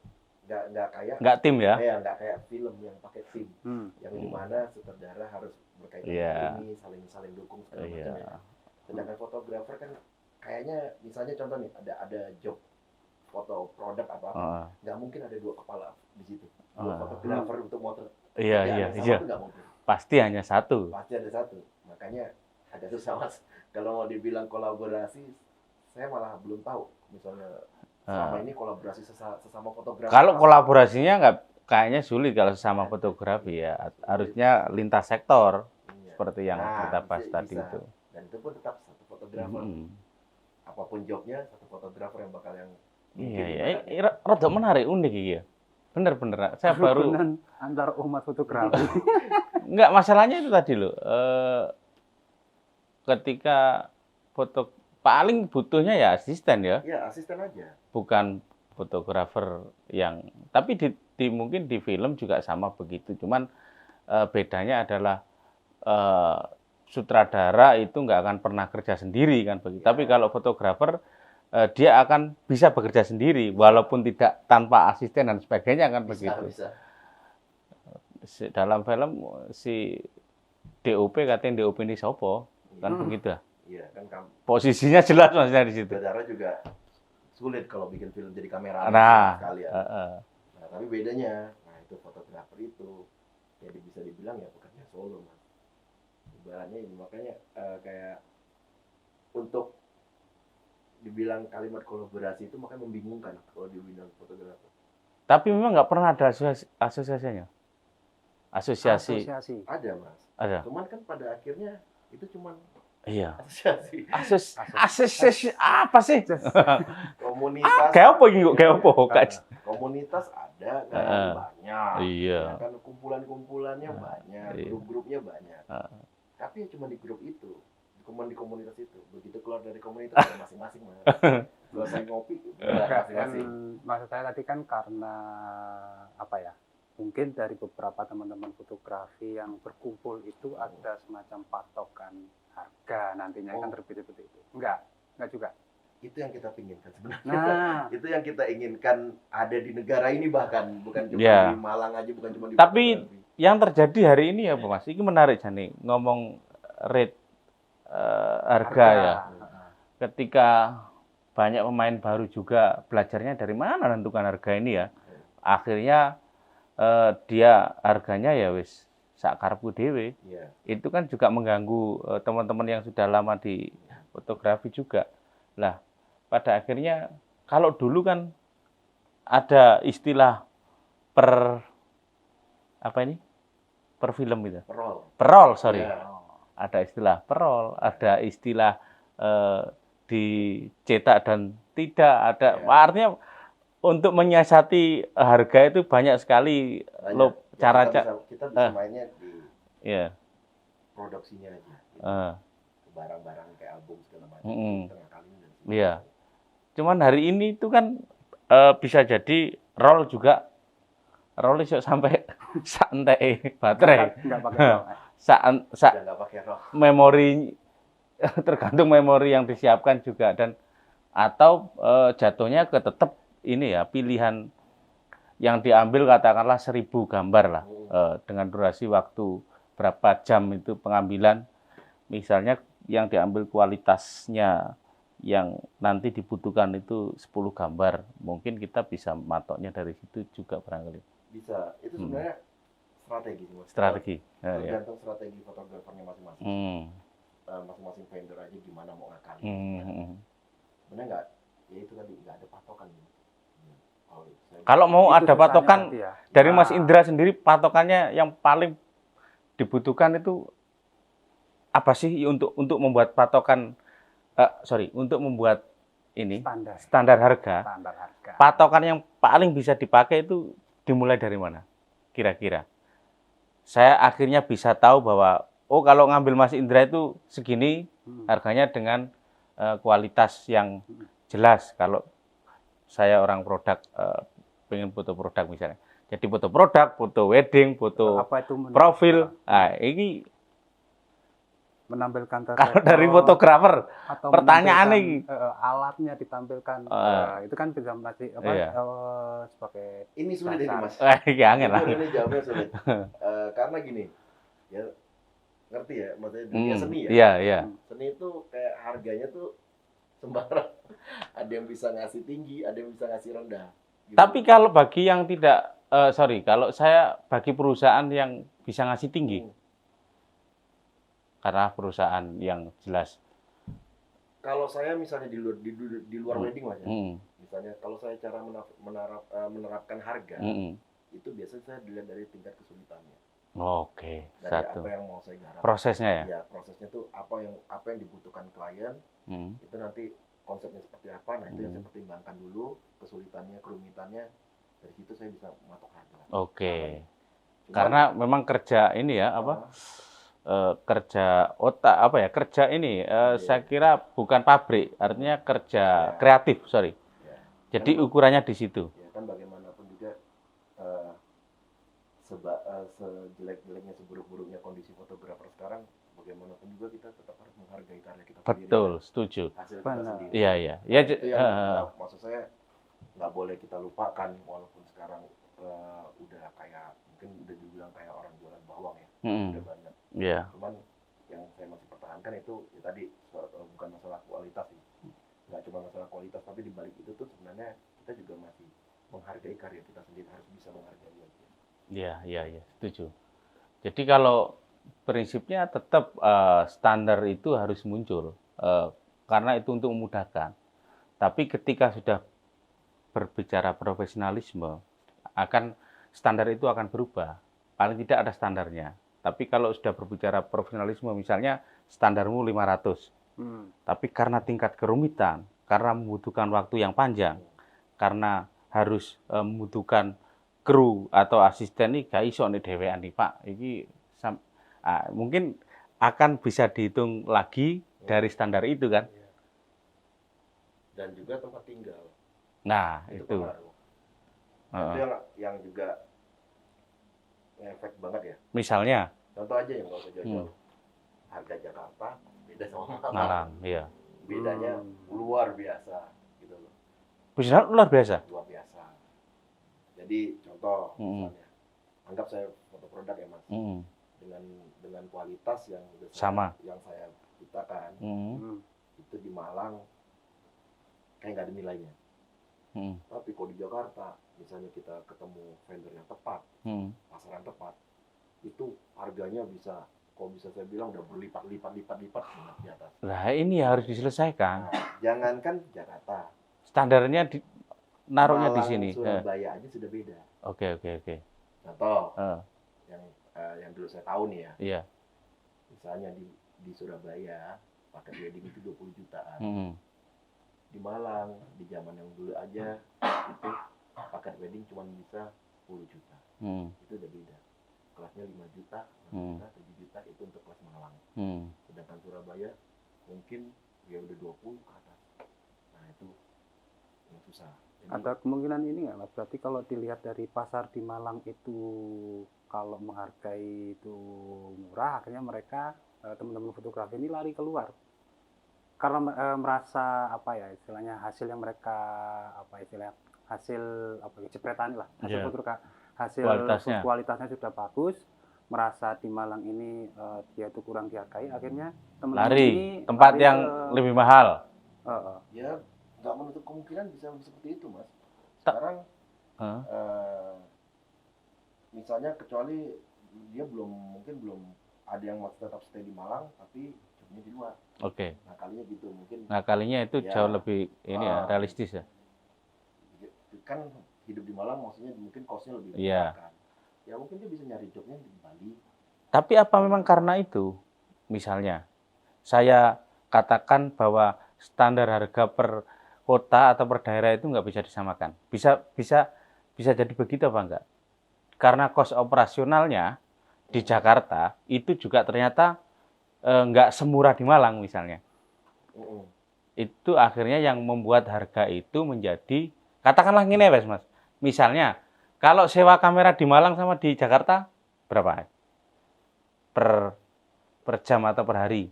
Nggak tim ya? Nggak kayak film yang pakai tim. Yang dimana sutradara harus berkaitan ini, saling dukung segala macam ya. Sedangkan fotografer kan kayaknya misalnya contoh nih ada job foto produk apa nggak mungkin ada dua kepala di situ, dua fotografer untuk motor. Iya. Pasti hanya satu. Pasti ada satu. Makanya agak susah Mas. Kalau mau dibilang kolaborasi, saya malah belum tahu. Misalnya selama ini kolaborasi sesama fotografer. Kalau kolaborasinya nggak kayaknya sulit kalau sesama fotografi ya. Harusnya lintas sektor seperti yang kita bahas tadi itu. Dan itu pun tetap satu fotografer. Apapun jobnya satu fotografer yang bakal yang Iya. Rada menarik, unik ya. Bener. Saya baru antar umat fotografi. Enggak, masalahnya itu tadi loh. Ketika foto paling butuhnya ya asisten ya. Iya, asisten aja. Bukan fotografer yang tapi mungkin di film juga sama begitu. Cuman bedanya adalah sutradara itu nggak akan pernah kerja sendiri kan begitu. Tapi kalau fotografer dia akan bisa bekerja sendiri walaupun tidak tanpa asisten dan sebagainya kan begitu. Bisa. Dalam film si DOP katanya DOP ini sopo kan begitu. Iya kan posisinya jelas maksudnya di situ. Saudara juga sulit kalau bikin film jadi kameramen sekalian. Nah, tapi bedanya, itu fotografer itu ya bisa dibilang ya pekerja solo Mas. Ibaratnya ini makanya kayak untuk dibilang kalimat kolaborasi itu makanya membingungkan kalau dibilang fotografer. Tapi memang nggak pernah ada asosiasinya. Asosiasi. Ada Mas. Ada. Cuman kan pada akhirnya itu cuman asosiasi. Asosiasi apa sih? Komunitas. Kayak apa ini kok? Kayak apa? Komunitas ada kan banyak. Iya. Kan kumpulan-kumpulannya banyak, grup-grupnya banyak. Tapi cuma di grup itu. Di komunitas itu, begitu keluar dari komunitas ya masing-masing Mas. Selesai ngopi masing-masing. Maksud saya tadi kan karena apa ya? Mungkin dari beberapa teman-teman fotografi yang berkumpul itu ada semacam patokan harga nantinya kan terbit seperti itu. Enggak juga. Itu yang kita inginkan sebenarnya. Itu yang kita inginkan ada di negara ini bahkan bukan cuma di Malang aja, bukan cuma di. Tapi yang terjadi hari ini apa Mas? Ini menarik Jani ngomong rate harga ya. Ketika banyak pemain baru juga belajarnya dari mana menentukan harga ini ya. Akhirnya dia harganya ya wis sak karepku dhewe. Itu kan juga mengganggu teman-teman yang sudah lama di fotografi juga. Lah, pada akhirnya kalau dulu kan ada istilah per film gitu. Perol, sorry. Ada istilah perol, ada istilah dicetak dan tidak ada. Artinya untuk menyiasati harga itu banyak sekali cara kita bisa mainnya di produksinya aja. Barang-barang kayak album segala macam. Iya. Cuman hari ini itu kan bisa jadi roll juga Roll iso sampai sak enteke baterai. Nggak pakai roll. Sak Udah nggak pakai roll. memori tergantung memori yang disiapkan juga dan atau jatuhnya ke tetap ini ya pilihan yang diambil katakanlah 1000 gambar lah dengan durasi waktu berapa jam itu pengambilan misalnya yang diambil kualitasnya yang nanti dibutuhkan itu 10 gambar mungkin kita bisa matoknya dari situ juga barangkali Bisa. Itu sebenarnya strategi sih Mas. strategi ya. Tergantung strategi fotografernya masing-masing. Masing-masing vendor aja gimana mau ngakalin. Sebenarnya nggak, ya itu tadi nggak ada patokan. Kalau mau Itu ada susahnya patokan berarti ya. dari Nah, Mas Indra sendiri patokannya yang paling dibutuhkan itu apa sih untuk membuat patokan untuk membuat ini standar harga. standar harga. Patokan yang paling bisa dipakai itu dimulai dari mana? Kira-kira. Saya akhirnya bisa tahu bahwa oh kalau ngambil Mas Indra itu segini harganya dengan kualitas yang jelas. Kalau saya orang produk pengen foto produk misalnya. Jadi foto produk, foto wedding, foto apa itu profil. Nah, ini menampilkan kalau dari fotografer atau pertanyaan menampilkan, ini alatnya ditampilkan itu kan bisa masih apa iya. ini sebagai sulit ini Mas. Iya angin lah. Ini jawabnya sulit. Karena gini, ya ngerti ya, maksudnya dunia seni ya. Iya, iya. Seni itu kayak harganya tuh sembarang. Ada yang bisa ngasih tinggi, ada yang bisa ngasih rendah. Gitu. Tapi kalau bagi yang tidak kalau saya bagi perusahaan yang bisa ngasih tinggi karena perusahaan yang jelas. Kalau saya misalnya di luar wedding Mas ya. Misalnya kalau saya cara menerapkan harga itu biasanya saya dilihat dari tingkat kesulitannya. Oke, dari satu. apa yang mau saya garap. Prosesnya ya? Ya, prosesnya tuh apa yang dibutuhkan klien. Itu nanti konsepnya seperti apa. Nah, itu yang saya pertimbangkan dulu, kesulitannya, kerumitannya. Dari situ saya bisa mematok harga. Oke. Karena memang kerja ini ya kerja otak apa ya? Kerja ini saya kira bukan pabrik, artinya kerja kreatif, sorry. Jadi ukurannya di situ. Ya kan bagaimanapun juga sejelek-jeleknya, seburuk-buruknya kondisi fotografer sekarang, bagaimanapun juga kita tetap harus menghargai karya kita sendiri. Betul, setuju. Hasil kita sendiri. Iya, iya. Ya, itu yang maksud saya nggak boleh kita lupakan, walaupun sekarang udah kayak, mungkin udah dibilang kayak orang jualan bawang ya, udah banyak. Iya. Cuman yang saya masih pertahankan itu, ya tadi, bukan masalah kualitas sih. Nggak cuma masalah kualitas, tapi di balik itu tuh sebenarnya kita juga masih menghargai karya kita sendiri, harus bisa menghargai aja. Iya, iya, iya, setuju. Jadi kalau prinsipnya tetap standar itu harus muncul karena itu untuk memudahkan. Tapi ketika sudah berbicara profesionalisme, standar itu akan berubah. Paling tidak ada standarnya. Tapi kalau sudah berbicara profesionalisme, misalnya standarmu 500. Tapi karena tingkat kerumitan, karena membutuhkan waktu yang panjang, karena harus membutuhkan kru atau asisten nih gak iso nih dhewean nih Pak. Iki mungkin akan bisa dihitung lagi dari standar itu kan. Dan juga tempat tinggal. Nah, itu. Itu yang juga ngefek banget ya. Misalnya contoh aja yang nggak usah jauh-jauh. Harga Jakarta beda sama Malang, iya. Bedanya luar biasa gitu loh. Bisa luar biasa. Luar biasa. Jadi contoh misalnya, anggap saya foto produk ya Mas, dengan kualitas yang sama yang saya ciptakan, itu di Malang kayak nggak ada nilainya. Tapi kalau di Jakarta, misalnya kita ketemu vendor yang tepat, pasaran tepat, itu harganya bisa, kalau bisa saya bilang udah berlipat-lipat di atas. Nah ini harus diselesaikan. Nah, jangankan Jakarta, standarnya naruhnya di sini. Surabaya aja sudah beda. Oke. Contoh yang dulu saya tahu nih ya. Iya. Misalnya di Surabaya paket wedding itu 20 jutaan. Di Malang di zaman yang dulu aja itu paket wedding cuma bisa 10 juta. Itu udah beda. Kelasnya 5 juta, 6 juta, 7 juta itu untuk kelas Malang. Sedangkan Surabaya mungkin ya udah 20 ke atas. Nah itu yang susah. Ada kemungkinan ini nggak Mas? Berarti kalau dilihat dari pasar di Malang itu kalau menghargai itu murah, akhirnya mereka teman-teman fotografi ini lari keluar karena merasa apa ya istilahnya hasil yang mereka apa istilahnya hasil apa ya, jepretan lah hasil Iya. fotografi hasil Kualitasnya. kualitasnya sudah bagus, merasa di Malang ini dia itu kurang dihargai, akhirnya teman-teman Lari ini tempat lari yang ke- lebih mahal. Ya nggak menutup kemungkinan bisa seperti itu mas. Tak- Sekarang Hah? misalnya kecuali dia mungkin belum ada yang masih tetap stay di Malang tapi jobnya di luar. Oke. Nah kalinya gitu mungkin Nah, kalinya itu Ya. jauh lebih ini ya, Ah. realistis ya. kan hidup di Malang maksudnya mungkin kosnya lebih Iya. murah kan. Ya mungkin dia bisa nyari jobnya di Bali. Tapi apa memang karena itu? Misalnya, saya katakan bahwa standar harga per kota atau per daerah itu nggak bisa disamakan. Bisa jadi begitu apa enggak? Karena kos operasionalnya di Jakarta itu juga ternyata nggak semurah di Malang misalnya. Itu akhirnya yang membuat harga itu menjadi, katakanlah gini ya Mas. Misalnya, kalau sewa kamera di Malang sama di Jakarta berapa? Per jam atau per hari?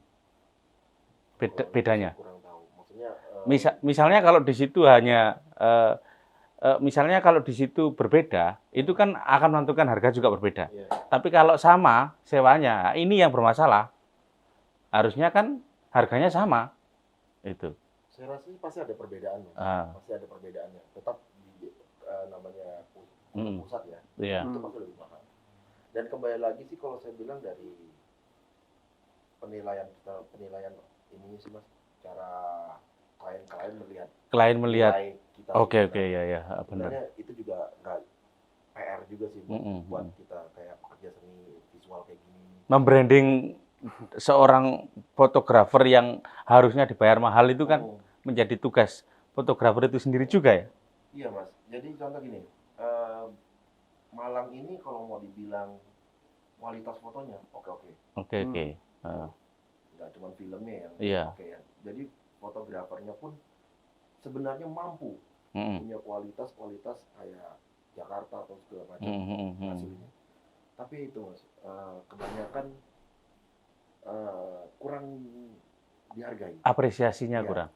Bedanya. Kurang tahu. Maksudnya Misalnya kalau di situ hanya misalnya kalau di situ berbeda, itu kan akan menentukan harga juga berbeda. ya, Tapi kalau sama sewanya, ini yang bermasalah. Harusnya kan harganya sama. Itu. saya rasa sih pasti ada perbedaannya. Ah. Pasti ada perbedaannya. Tetap di namanya Hmm. pusat ya. Iya. Itu pasti lebih mahal. Dan kembali lagi sih kalau saya bilang dari penilaian ini sih mas, cara klien melihat Klien melihat. nilai kita. Oke, ya benar. Sebenarnya itu juga nggak PR juga sih buat kita kayak pekerja seni visual kayak gini. Membranding seorang fotografer yang harusnya dibayar mahal itu kan menjadi tugas fotografer itu sendiri juga ya. Iya mas. Jadi contoh gini, Malang ini kalau mau dibilang kualitas fotonya oke. Oke. Nggak cuma filmnya yang Iya. oke ya. Jadi fotografernya pun sebenarnya mampu punya kualitas kayak Jakarta atau segala macam hasilnya. Tapi itu mas, kebanyakan kurang dihargai. Apresiasinya Iya.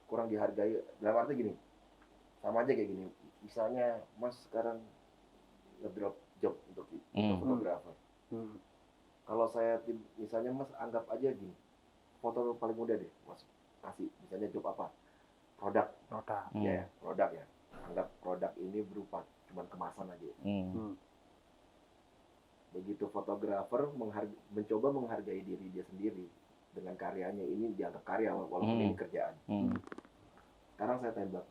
kurang Dihargai. Dalam arti gini, sama aja kayak gini. Misalnya mas sekarang ngedrop job untuk fotografer. Kalau saya misalnya mas anggap aja gini, foto paling mudah deh mas kasih, misalnya job apa, produk. Ya produk ya, anggap produk ini berupa cuman kemasan aja. Begitu fotografer mencoba menghargai diri dia sendiri dengan karyanya, ini dianggap karya walaupun ini kerjaan. Sekarang saya tembak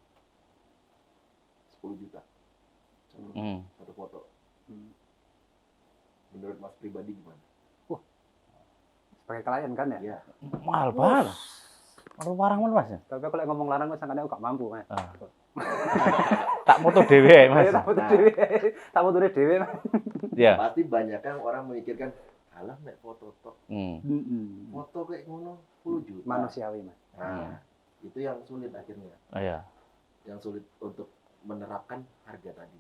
10 juta satu foto. Menurut mas pribadi gimana? sebagai klien kan ya. Ya. Mahal banget. Mahal barang Mas ya. Tapi kalau ngomong larang mas sangatnya gak mampu mas. Tak foto dhewe Mas. Tak foto dhewe mas. Ya. Pasti banyak kan orang memikirkan, alah nek foto tok. Foto kayak ngono 10 juta. Manusiawi mas. Nah, itu yang sulit akhirnya. Iya. Yang sulit untuk menerapkan harga tadi.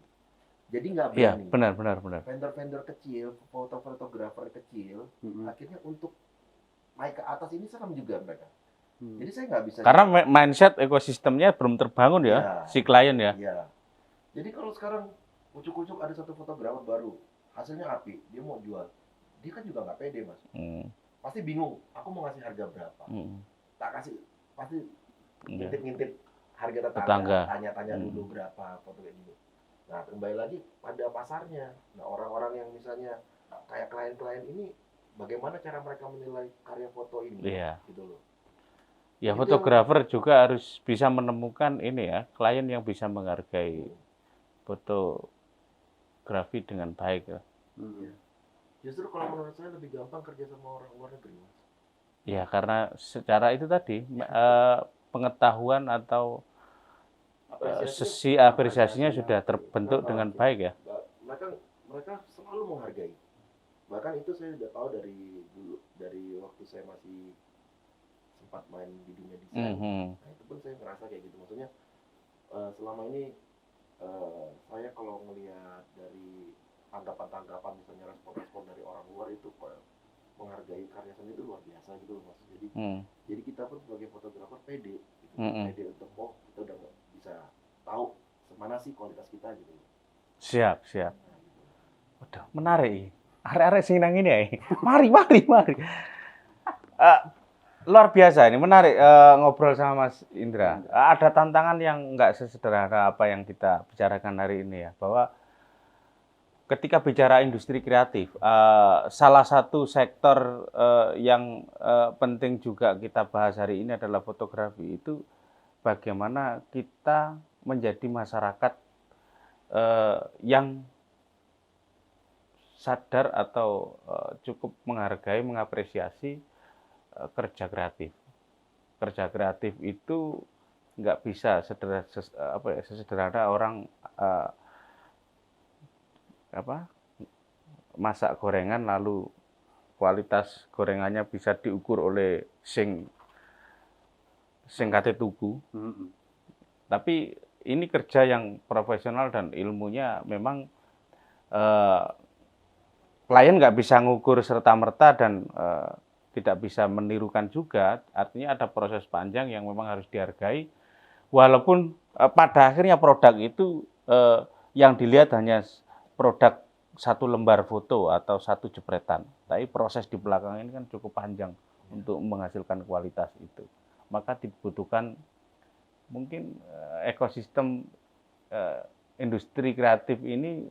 Jadi nggak Iya, berani. benar. Vendor-vendor kecil, fotografer kecil, akhirnya untuk naik ke atas ini serem juga mereka. Jadi saya nggak bisa. Karena mindset ekosistemnya belum terbangun ya, Iya. si klien ya. Iya. Jadi kalau sekarang ucuk-ucuk ada satu fotografer baru, hasilnya api, dia mau jual, dia kan juga nggak pede mas. Pasti bingung, aku mau ngasih harga berapa? Tak kasih, pasti ngintip-ngintip harga tetangga. Tanya-tanya dulu berapa foto kayak gitu. Nah kembali lagi pada pasarnya. Nah orang-orang yang misalnya kayak klien-klien ini, bagaimana cara mereka menilai karya foto ini? Iya. Gitu loh. Ya Itu fotografer juga harus bisa menemukan ini ya, klien yang bisa menghargai fotografi dengan baik ya. Iya. Justru kalau menurut saya lebih gampang kerja sama orang luar negeri mas. Ya karena secara itu tadi pengetahuan atau sesi apresiasinya sudah terbentuk dengan baik ya. Mereka selalu menghargai. Bahkan itu saya sudah tahu dari waktu saya masih sempat main di dunia desain. Nah itu pun saya ngerasa kayak gitu. Maksudnya selama ini saya kalau melihat dari tanggapan-tanggapan misalnya respon-respon dari orang luar itu menghargai karya seni itu luar biasa gitu Mas. Jadi kita pun sebagai fotografer pede gitu. Pede untuk kita udah bisa tahu semana sih kualitas kita gitu. Siap. Udah menarik. Arek-arek sing nang ngene ae. Mari. Luar biasa ini, menarik ngobrol sama Mas Indra. Ada tantangan yang nggak sesederhana apa yang kita bicarakan hari ini ya, bahwa ketika bicara industri kreatif, salah satu sektor yang penting juga kita bahas hari ini adalah fotografi. Itu bagaimana kita menjadi masyarakat yang sadar atau cukup menghargai, mengapresiasi kerja kreatif. Kerja kreatif itu nggak bisa sesederhana orang masak gorengan lalu kualitas gorengannya bisa diukur oleh sing kate tuku. Tapi ini kerja yang profesional dan ilmunya memang klien nggak bisa ngukur serta-merta dan tidak bisa menirukan juga, artinya ada proses panjang yang memang harus dihargai, walaupun pada akhirnya produk itu yang dilihat hanya produk satu lembar foto atau satu jepretan, tapi proses di belakang ini kan cukup panjang untuk menghasilkan kualitas itu. Maka dibutuhkan mungkin ekosistem industri kreatif ini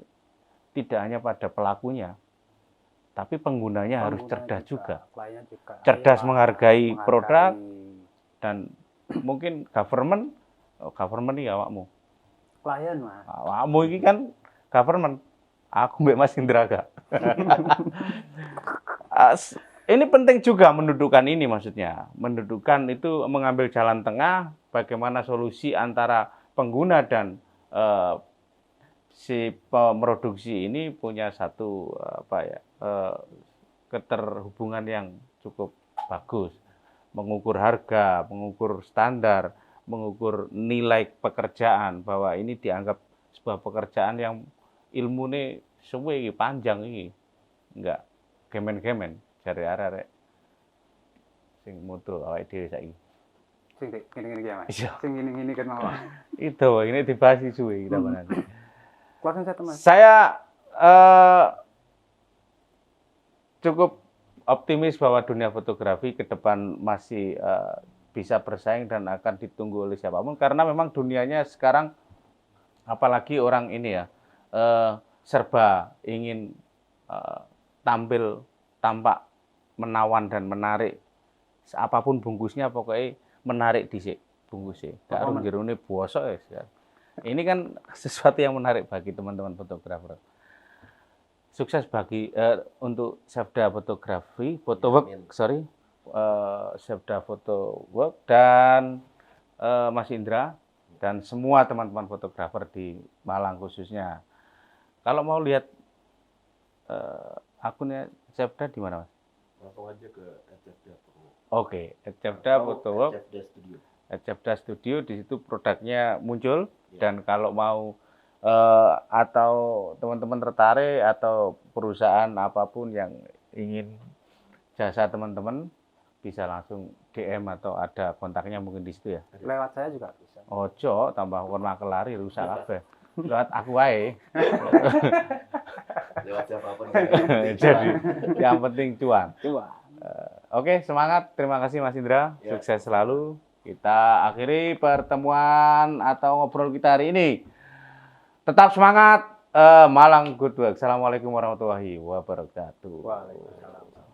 tidak hanya pada pelakunya, tapi penggunanya harus cerdas juga. Cerdas menghargai produk dan mungkin government ini awakmu. Klien Mas. Awakmu ini kan government. Aku mbek Mas Indra gak. Ini penting juga mendudukkan ini, maksudnya. Mendudukkan itu mengambil jalan tengah bagaimana solusi antara pengguna dan si peproduksi ini punya satu keterhubungan yang cukup bagus, mengukur harga, mengukur standar, mengukur nilai pekerjaan, bahwa ini dianggap sebuah pekerjaan yang ilmunya suwe panjang ini, enggak gemen-gemen jare arek sing mutu awake dhewe saiki. Sing gini ya Mas. Iya. Sing gini kan mau. Itu ini dibahas suwe kita bahas. Closing statement. Saya cukup optimis bahwa dunia fotografi ke depan masih bisa bersaing dan akan ditunggu oleh siapapun, karena memang dunianya sekarang, apalagi orang ini ya, serba ingin tampil tampak menawan dan menarik. Apapun bungkusnya pokoknya menarik dhisik bungkusnya. Gak arung jerone bosok ya. Ini kan sesuatu yang menarik bagi teman-teman fotografer. Sukses bagi untuk Sevda Fotografi, Fotowork, Sevda Fotowork dan Mas Indra dan semua teman-teman fotografer di Malang khususnya. Kalau mau lihat akunnya Sevda di mana, Mas? Langsung aja ke Sevda Fotowork. Oke, Sevda Fotowork, Sevda Studio, di situ produknya muncul. Dan kalau mau atau teman-teman tertarik atau perusahaan apapun yang ingin jasa teman-teman, bisa langsung DM atau ada kontaknya mungkin di situ ya. Lewat saya juga bisa. Ojo tambah warna kelari rusak kabeh. Lewat aku wae. Lewat siapapun. Jadi yang penting cuan. Oke, semangat. Terima kasih Mas Indra. Ya. Sukses selalu. Kita akhiri pertemuan atau ngobrol kita hari ini. Tetap semangat, Malang Good Work. Assalamualaikum warahmatullahi wabarakatuh. Waalaikumsalam.